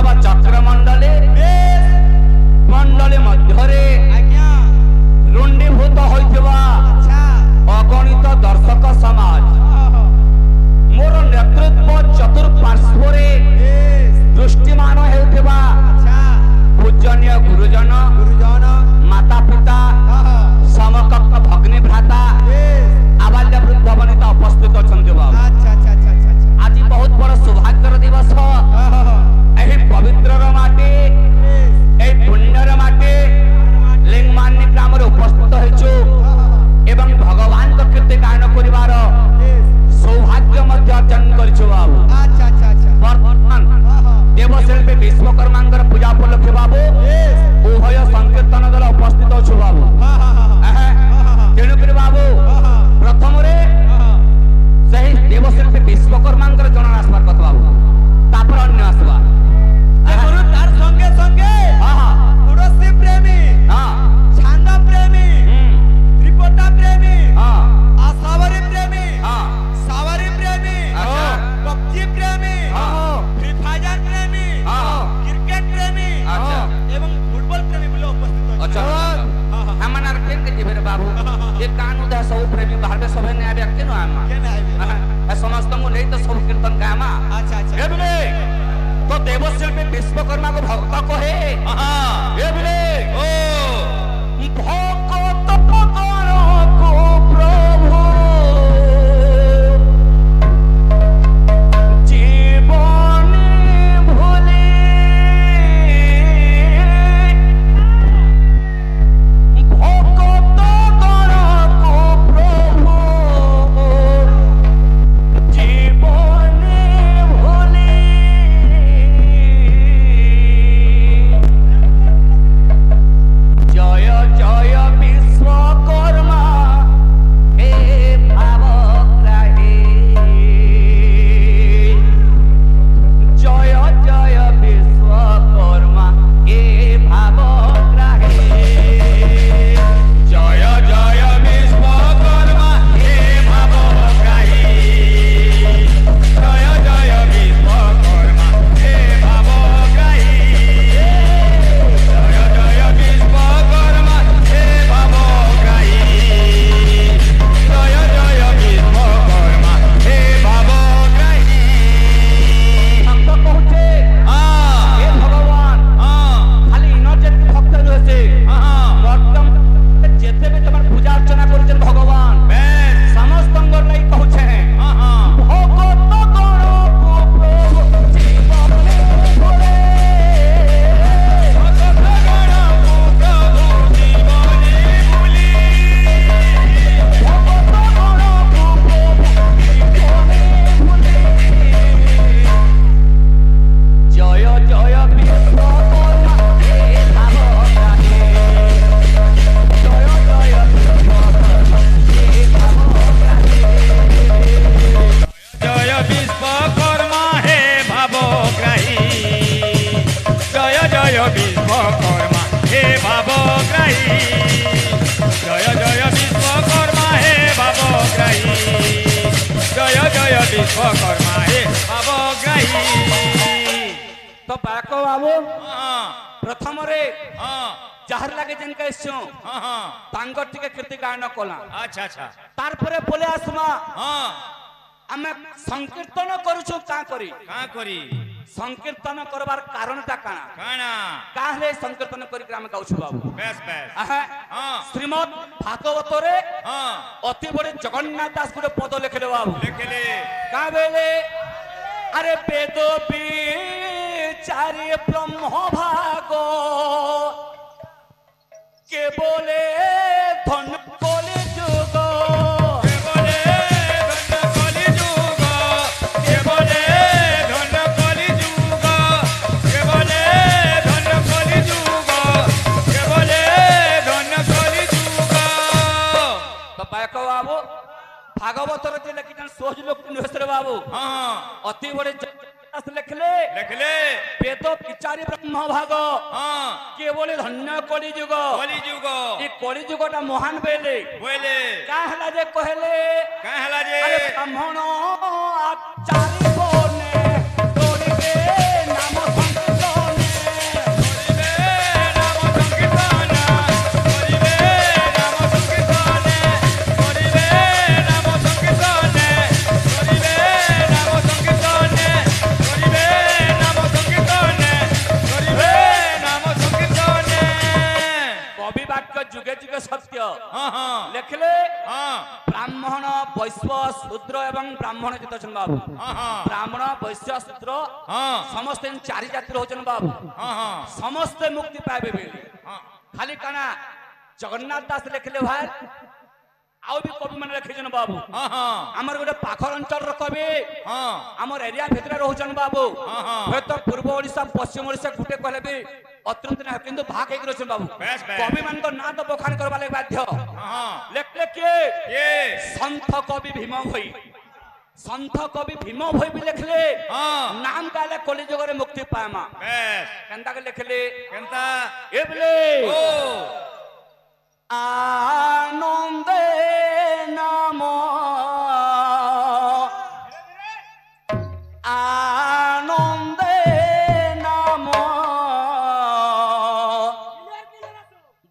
ବା ଚକ୍ରମଣ୍ଡଳୀ ମଣ୍ଡଳୀ ମଧ୍ୟରେ ରୁଣ୍ଡୀଭୂତ ହୋଇଥିବା ଅଗଣିତ ଦର୍ଶକ ସମାଜ ମୋର ନେତୃତ୍ୱ ଚତୁଃପାର୍ଶ୍ୱରେ ଦୃଷ୍ଟିମାନ ହେଉଥିବା ପୂଜନୀୟ ଗୁରୁଜନ ମାତା ପିତା ସମକକ୍ଷ ଭଗ୍ନୀ ଭ୍ରାତା ଆବାଲ୍ୟ ବୃଦ୍ଧ ବନିତା ଉପସ୍ଥିତ ଅଛନ୍ତି ବାବୁ। ଆଜି ବହୁତ ବଡ଼ ସୌଭାଗ୍ୟର ଦିବସ। ଏହି ପବିତ୍ରର ମାଟି ଏହି ପୁଣ୍ୟର ମାଟି ଲିଙ୍ଗମାନି ଗ୍ରାମରେ ଉପସ୍ଥିତ ହେଇଛୁ ଏବଂ ଭଗବାନଙ୍କ କୀର୍ତ୍ତି ଗାୟନ କରିବାର ସୌଭାଗ୍ୟ ମଧ୍ୟ ଅର୍ଜନ କରିଛୁ ବାବୁ। ବର୍ତ୍ତମାନ ଦେବଶିଳ୍ପୀ ବିଶ୍ୱକର୍ମାଙ୍କର ପୂଜା ଉପଲକ୍ଷେ ବାବୁ ଉଭୟ ସଂକୀର୍ତ୍ତନ ଦଳ ଉପସ୍ଥିତ ଅଛୁ ବାବୁ। ତେଣୁକରି ବାବୁ ପ୍ରଥମରେ ସେହି ଦେବଶିଳ୍ପୀ ବିଶ୍ୱକର୍ମାଙ୍କର ଜଣନ ଆସିବାର କଥା ବାବୁ, ତାପରେ ଅନ୍ୟ ଆସିବା। ତାର ସଙ୍ଗେ ସଙ୍ଗେ ତୁଳସୀ ପ୍ରେମୀ, ଛାନ୍ଦ ପ୍ରେମୀ, ତ୍ରିପଟା ପ୍ରେମୀ, ଆଶାବରୀ ପ୍ରେମୀ, ସାବରୀ ପ୍ରେମୀ, ପବଜି ପ୍ରେମୀ, ଫ୍ରି ଫାୟାର ପ୍ରେମୀ, କ୍ରିକେଟ ପ୍ରେମୀ ଏବଂ ଫୁଟବଲ ପ୍ରେମୀ ବୋଲି ଉପସ୍ଥିତ ଅଛନ୍ତି। हमन आर केन के जिबे रे बाबू ये कानू दा सब प्रेमी बाहर सभे ने आबे केनो आमा केन आबे समस्त को नहीं तो सब कीर्तन गामा। अच्छा ए बिले तो देवशिल्पी विश्वकर्मा को भक्त कहे ए बिले ओ भक्त करो को प्रभु जीवन भूले विश्वकर्मा हे अवग्रही। तो बाको बाबू प्रथम रे जहर लागे जिनका इच्छो तांगर टिके कीर्ति गायन कला। अच्छा अच्छा तार परे बोले आसमा हमें संकीर्तन करूछु का करी संकीर्तन करबार कारणटा काना काहे संकीर्तन करी ग्राम गाउछु बाबू। बेस बेस श्रीमद् भागवत रे अति बड़े जगन्नाथ दास गुटे पद लिखले बाबू। लिखले का बेले अरे वेद विचारी ब्रह्म भाग के बोले धन बोले जुग बाबू भागवत लिखिन सोच लोक बाबू अति बड़े लिखले वेद विचारी ब्रह्म भाग के बोले धन्य कलिजुग कलिजुगटा महान बेले कहला जे कहले ब्राह्मण आचार्य बने तोड़िबे नाम संकीर्तन वैश्य शूद्र एवं ब्राह्मण जिते अछन बाबू ब्राह्मण वैश्य शूद्र समस्त चारि जाति होचन बाबू समस्त मुक्ति पाइबे बेली खाली काना जगन्नाथ दास लिखले भाई आउ भी कवि मन लिखिजन बाबू हमर गोटे पाखर अंचल रो कवि हमर एरिया भितर रहउचन बाबू हे तो पूर्व ओडिसा पश्चिम ओडिसा गुटे कहले भी अतृप्त ना किंतु भाग एक रहउचन बाबू कवि मन को ना तो बखान करबा ले बाध्य लेखले के संत कवि भीम भई संत कवि भीम भई भी लिखले नाम काले कलि जगरे मुक्ति पाएमा केनता के लिखले केनता एबले आनंदे नाम आनंदे नाम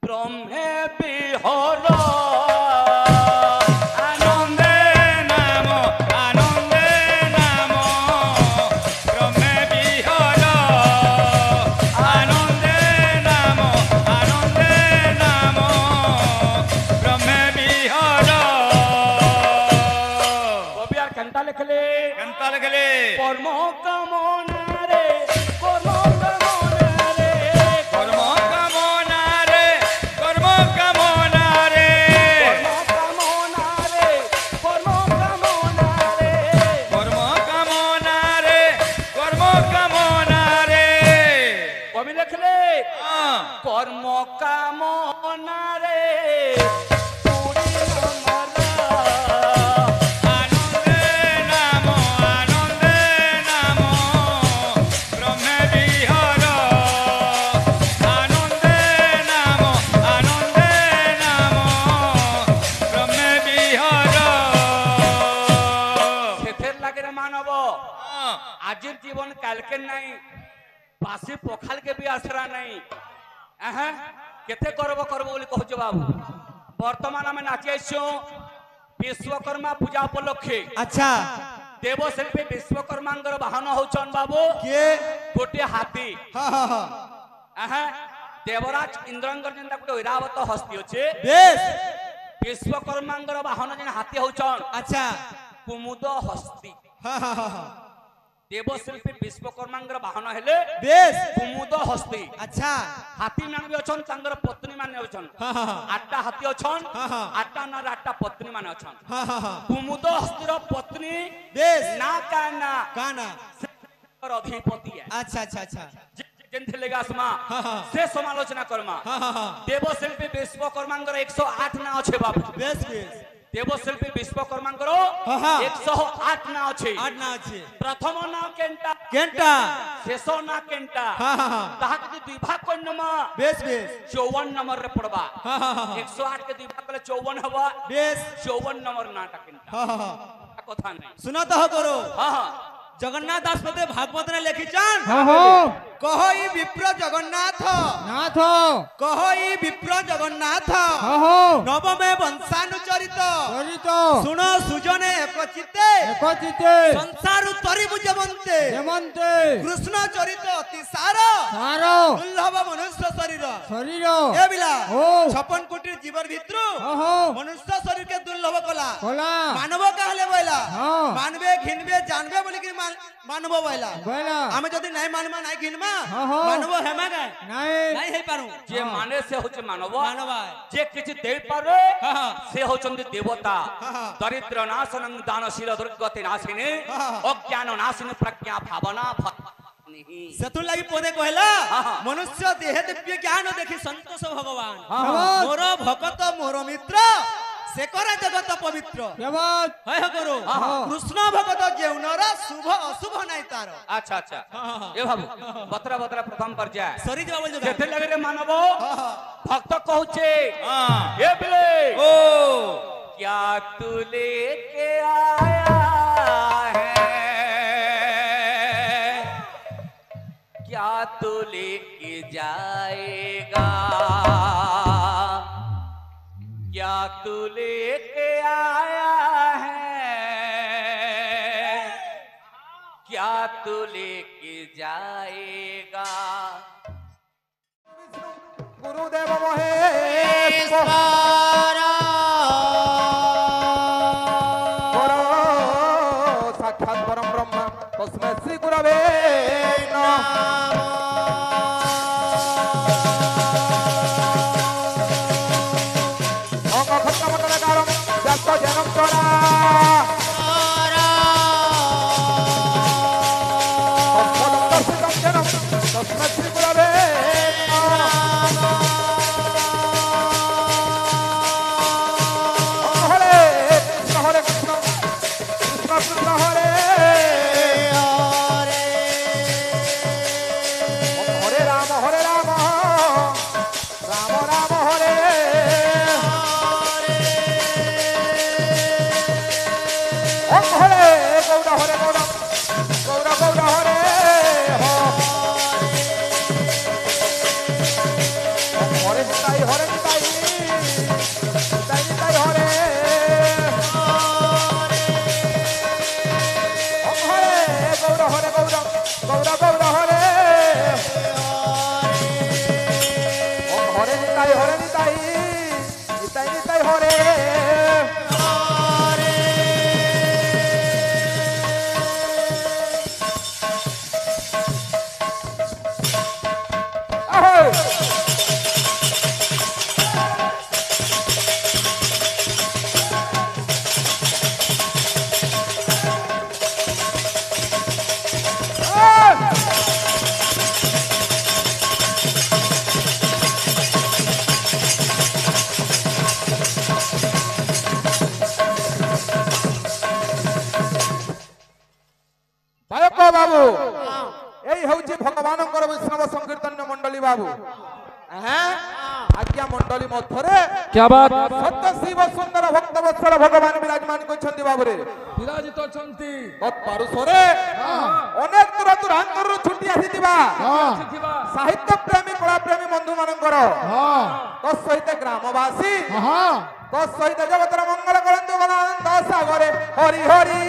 ब्रह्मे विहर आनंदे नाम ब्रह्मे विहर आनंदे नाम ब्रह्मे विहर कवि यार कंता लिखले कर्म कामना रे कर्म कामना रे कर्म कामना रे कर्म कामना रे कवि लिखले कर्म कामना रे आनंदे नाम ब्रह्मे विहर आनंदे नाम ब्रह्मे विहर सेथेर लागे रे मानव आजिर जीवन काल के नहीं बासी पखाल के भी आसरा नहीं केते करब बोली कहछ बाबू वर्तमान में नाची आइछो विश्वकर्मा पूजा उपलक्षे अच्छा देवशिल्पी विश्वकर्मांगर वाहन होचन बाबू के गोटे हाथी देवराज इंद्रंगर जेंता गोटे ऐरावत हस्ती अच्छे बेस विश्वकर्मांगर वाहन जेन हाथी होचन अच्छा कुमुद हस्ती हाँ हाँ हाँ देवशिल्पी विश्वकर्मांगर वाहन हेले बेस कुमुद हस्ती अच्छा हाथी मान भी अछन तांगर पत्नी माने अछन हाँ हाँ आठटा हाथी अछन हाँ, हाँ। आठटा ना आठटा पत्नी माने अछन हाँ हाँ हाँ कुमुद हस्तीर पत्नी बेस ना काना गाना और अधिपति है अच्छा अच्छा अच्छा जेंथे लेगासमा हाँ, हाँ। से समालोचना करमा हाँ हाँ हाँ देवशिल्पी विश्वकर्मांगर 108 ना अच्छे बाबू बेस बेस देवशिल्पी विश्वकर्मांगर हाँ, हाँ। 108 ना अच्छे आठ ना अच्छे प्रथम ना केंटा केंटा शेष ना केंटा हाँ हाँ हाँ ताहा के दुई भाग कोनमा बेस बेस 54 नंबर रे पड़बा हाँ हाँ हाँ 108 के दुई भाग कले 54 हवा बेस 54 नंबर नाटा केंटा हाँ हाँ हाँ कथा नहीं सुना तो करो हां हां जगन्नाथ दास पते भागवत ने लिखिछन हाँ हाँ कहो ई विप्र जगन्नाथ नाथ कहो ई विप्र जगन्नाथ हाँ हाँ नवमे वंशानुचरित चरित सुनो सुजने एकचित्ते एकचिते संसार तरिबु जमन्ते हेमन्ते कृष्ण चरित अति सार सार दुर्लभ मनुष्य शरीर शरीर ए बिला ओ 56 कोटी जीवन भितरु हाँ हाँ मनुष्य शरीर के दुर्लभ कला कला मानव कहले बोला हाँ मानबे घिनबे जानबे बोली कि मानव बोला बोला आमे जदी नहीं मानमा नहीं घिनमा हाँ, हाँ। मानव हेमा गाय नहीं नहीं हे पारू जे माने से होचे मानव मानव जे किछि दे पारे हाँ, हाँ। से होचंदी देवता हाँ, हाँ। दरिद्र नाशनं दानशील दुर्गति नाशिनी हाँ, हाँ। अज्ञान नाशिनी प्रज्ञा भावना नहीं सेतु लागि पदे कहला हाँ, हाँ। मनुष्य देह दिव्य ज्ञान देखि संतोष भगवान हाँ, हाँ। मोर भगत मोर मित्र से करे जगत पवित्र केवल है करो हाँ, हाँ। कृष्ण भगत जेउनर शुभ अशुभ नाही तार अच्छा अच्छा हाँ, हाँ। ए बाबू बतरा बतरा प्रथम पर जाए सरी जवाब बोल जेथे लगे रे मानव हां हां भक्त कहूचे हां ए बिले ओ क्या तू लेके आया है क्या तू लेके जाएगा क्या तू लेके आया है क्या तू लेके जाएगा गुरुदेव महेश्वर হরে নিতাই নিতাই নিতাই হরে ওম হরে গৌর হরে গৌর গৌর গৌর হরে ওম হরে নিতাই নিতাই নিতাই হরে বাবু এই হচ্ছে ভগবানଙ୍କର বৈষ্ণব সংকীর্তন্য মণ্ডলী বাবু হ্যাঁ আজ্ঞা মণ্ডলী মধ্যরে क्या बात সত্য শিব সুন্দর ভক্ত বৎসল ভগবান বিরাজমান করছেন বাবুরে বিরাজিত অଛନ୍ତି তৎপরুষরে অনেক দূর দূরান্তরରୁ ছুটি আসিଥିବା ଥିବା সাহিত্য প্রেমী কলা প্রেমী বন্ধু ମାନଙ୍କର তো সহিত গ্রামবাসী তো সহিত জগতর মঙ্গল করন্তু গণান্ত সাগরে হরি হরি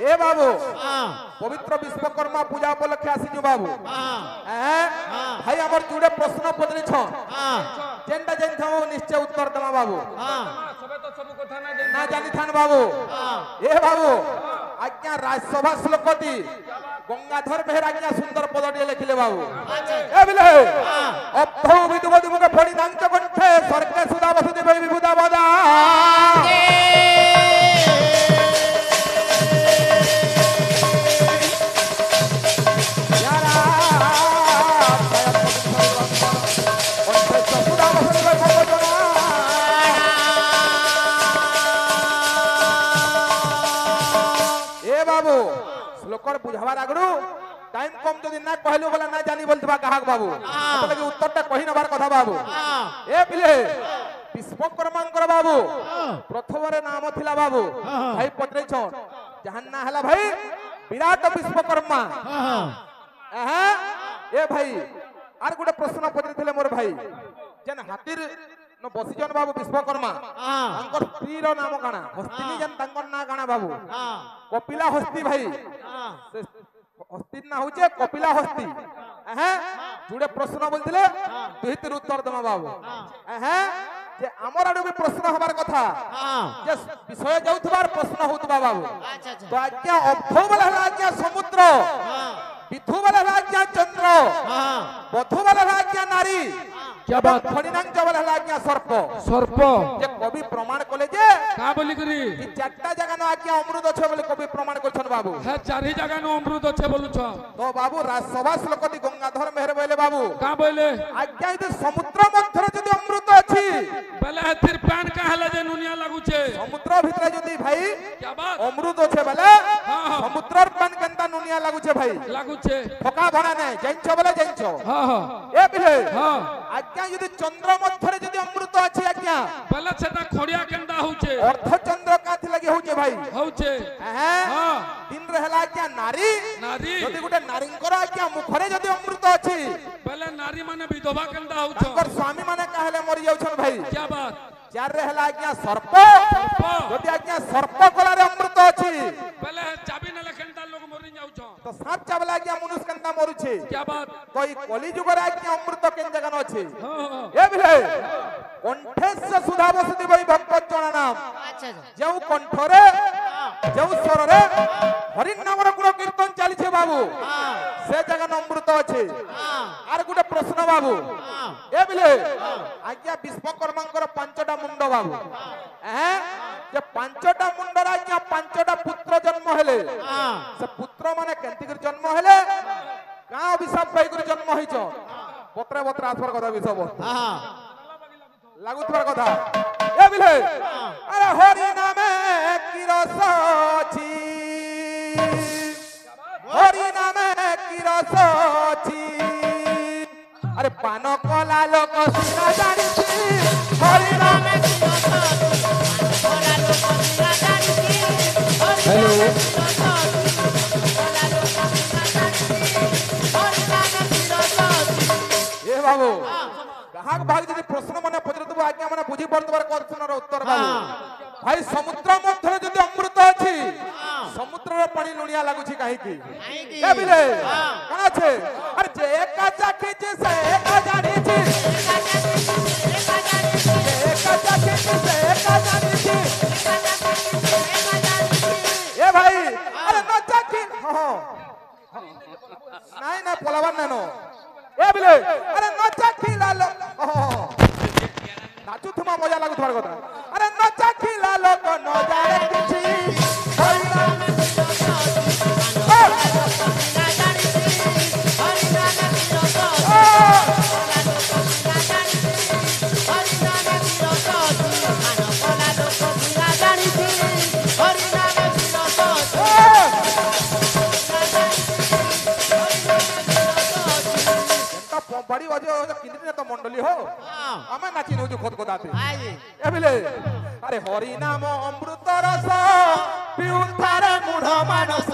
এ বাবু পবিত্র বিশ্বকর্মা পূজা উপলক্ষে আসিছু বাবু ভাই আমার জুড়ে প্রশ্ন পচারিছ যেটা জানিথা নিশ্চয় উত্তর দেমা বাবু সবে তো সব কথা না না জানিথান বাবু এ বাবু আজ্ঞা রাজসভা শ্লোকটি গঙ্গাধর মেহের আজ্ঞা সুন্দর পদটি লিখিলে বাবু এ বিলে অপ্থৌ বিদুবদি মুখে ফড়ি দাঞ্চ কণ্ঠে স্বর্গে সুধা বসতি বৈ বিভুদা বদা শ্লোকর বুঝাবার আগড়ু টাইম কম যদি না কহিলু বলে না জানি বলতবা কাহাক বাবু আপনাকে উত্তরটা কহি নেবার কথা বাবু এ বিলে বিশ্বকর্মাঙ্কর বাবু প্রথমরে নাম থিলা বাবু ভাই পটরেছ যাহার না হেলা ভাই বিরাট বিশ্বকর্মা এ ভাই আর গোটে প্রশ্ন পচারিলে মোর ভাই যেন হাতির বসিজন বাবু বিশ্বকর্মা তাঙ্কর স্ত্রীর নাম কাଣା হস্তিনী যেন তাঙ্কর না কাଣା বাবু কপিলা হস্তি ভাই হস্তির না হচ্ছে কপিলা হস্তি জুড়ে প্রশ্ন বলছিলে দুহিতির উত্তর দেমা বাবু যে আমার আড়ু বি প্রশ্ন হবার কথা যে বিষয়ে যাউথবার প্রশ্ন হউতবা বাবু তো আজ্ঞা অর্থ বলে হলা আজ্ঞা সমুদ্র বিধু বলে হলা আজ্ঞা চন্দ্র বধু বলে হলা আজ্ঞা নারী क्या बात ফণিনাঙ্গ বলে হলা আজ্ঞা সর্প সর্প যে কবি প্রমাণ কলে যে কা বলি করি এই চারটা জায়গা না আজ্ঞা অমৃত আছে বলে কবি প্রমাণ করছেন বাবু হ্যাঁ চারি জায়গা নো অমৃত আছে বলুছ তো বাবু রাজসভা শ্লোকটি গঙ্গাধর মেহের বলে বাবু কা বইলে আজ্ঞা যদি সমুদ্র মধ্যে যদি অমৃত আছে বেলে হেতির প্যান কা হেলা যে নুনিয়া লাগুছে সমুদ্র ভিতরে যদি ভাই क्या बात অমৃত আছে বলে সমুদ্রর পান কেনতা নুনিয়া লাগুছে ভাই লাগুছে ফকা ভরা নাই জানছ বলে জানছ হ্যাঁ হ্যাঁ এ বিলে হ্যাঁ আজ্ঞা যদি চন্দ্র মধ্যে যদি অমৃত আছে আজ্ঞা বেলে সেটা খড়িয়া কেন্দা হউছে অর্ধচন্দ্র কাথি লাগি হচ্ছে ভাই হউছে হ্যাঁ হ্যাঁ দিন হেলা আজ্ঞা নারী নারী যদি গোটে নারীঙ্কর আজ্ঞা মুখরে যদি অমৃত আছে বেলে নারী মানে বিধবা কেন্দা হউছ তাঙ্কর স্বামী মানে কাহেলে মরি যাউছন ভাই क्या बात চার হেলা আজ্ঞা সর্প সর্প যদি আজ্ঞা সর্প গলারে অমৃত আছে বেলে চাবি নেলে কেন্দা লোক মরি যাউছ তো সাত চাবলা আজ্ঞা মনুষ্য কেনতা মরুছে क्या बात তো এই কলি যুগরে আজ্ঞা অমৃত কেন জায়গা আছে হ্যাঁ হ্যাঁ এ বিলে কণ্ঠেস্য সুধা বসতি বৈ ভক্ত জনা নাম যেউ কণ্ঠরে যেউ স্বরে হরিণ নামর গুণ কীর্তন চালিছে বাবু সে জায়গা অমৃত আছে আর গোটে প্রশ্ন বাবু এ বিলে আজ্ঞা বিশ্বকর্মাঙ্কর পাঁচটা মুন্ড বাবু যে পাঁচটা মুন্ডর আজ্ঞা পাঁচটা পুত্র জন্ম হেলে সে পুত্র মানে কেমতি করে জন্ম হেলে কাঁ অভিশাপ পাই করে জন্ম হইছ বত্রে বত্রে আসবার কথা বিষব লাগুতবার কথা এ বিলে আরে হরি নামে কি রস আছে হরি নামে কি রস আছে আরে পান কলা লোক সিনা জানিছি হরি নামে কি রস আছে हेलो ভাগ ভাগ যদি প্রশ্ন মানে পচারিব আজ্ঞা মানে বুঝি পারতবার কোশ্চেনর উত্তর বাবু ভাই সমুদ্র মধ্যে যদি অমৃত আছে সমুদ্রের পানি লুণিয়া লাগুছি কাহিকি এ বিলে কোন আছে আরে যে একা চাখিছি সে একা জানিছি একা চাখিছি সে একা জানিছি এ ভাই আরে ন চাখি নাই না পলাবার নেন এ বিলে আরে ন চাখি লালো নাচু থুমা মজা লাগু তোমার কথা আরে ন চাখি লালো কো ন জানে কিছু बड़ी वजह किंद्री तो मंडली हो आमे नाची नउजु खोद खोदाते ए बिले अरे हरि नाम अमृत रस पिउन थारे मूढ़ मानस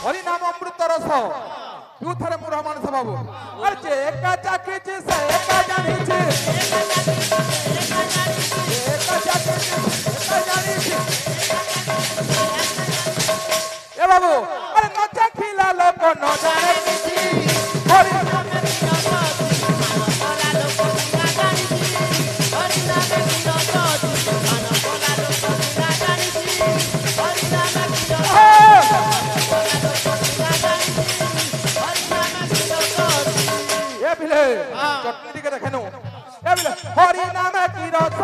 हरि नाम अमृत रस पिउन थारे मूढ़ मानस बाबू अरे जे एका चाखिछि से एका जानिछि एका चाखिछि एका जानिछि ए बाबू अरे न चाखिला लोक न जाने किछि हरि चटनी दिखे देखे नो हरि नाम की रस